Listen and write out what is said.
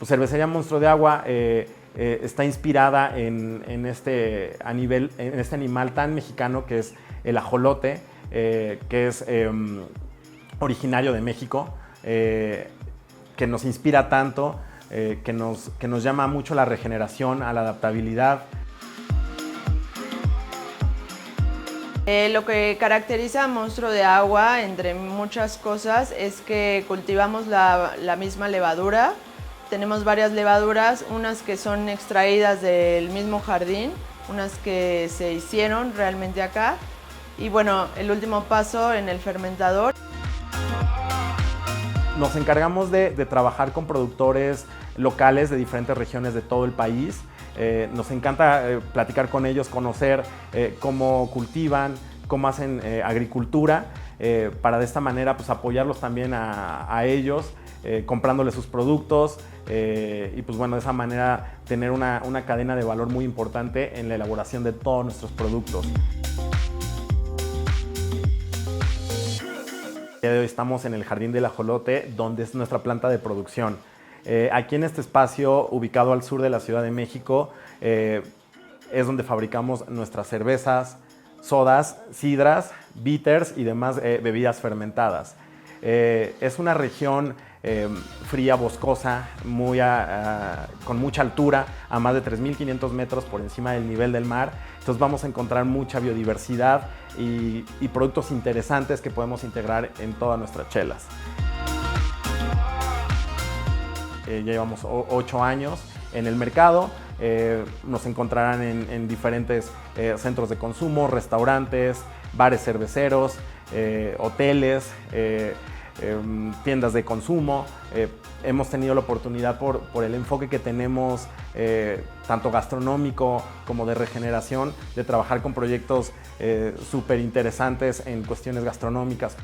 Cervecería Monstruo de Agua está inspirada en este animal tan mexicano que es el ajolote, que es originario de México, que nos inspira tanto, que nos llama mucho a la regeneración, a la adaptabilidad. Lo que caracteriza a Monstruo de Agua, entre muchas cosas, es que cultivamos la misma levadura. Tenemos varias levaduras, unas que son extraídas del mismo jardín, unas que se hicieron realmente acá. Y bueno, el último paso en el fermentador. Nos encargamos de trabajar con productores locales de diferentes regiones de todo el país. Nos encanta platicar con ellos, conocer cómo cultivan, cómo hacen agricultura, para de esta manera pues, apoyarlos también a ellos, comprándoles sus productos y pues bueno, de esa manera tener una cadena de valor muy importante en la elaboración de todos nuestros productos. El día de hoy estamos en el Jardín del Ajolote, donde es nuestra planta de producción. Aquí en este espacio, ubicado al sur de la Ciudad de México, es donde fabricamos nuestras cervezas, sodas, sidras, bitters y demás bebidas fermentadas. Es una región fría, boscosa, con mucha altura, a más de 3.500 metros por encima del nivel del mar. Entonces vamos a encontrar mucha biodiversidad y productos interesantes que podemos integrar en todas nuestras chelas. Ya llevamos 8 años en el mercado. Nos encontrarán en diferentes centros de consumo, restaurantes, bares cerveceros, hoteles, tiendas de consumo. Hemos tenido la oportunidad por el enfoque que tenemos, tanto gastronómico como de regeneración, de trabajar con proyectos súper interesantes en cuestiones gastronómicas.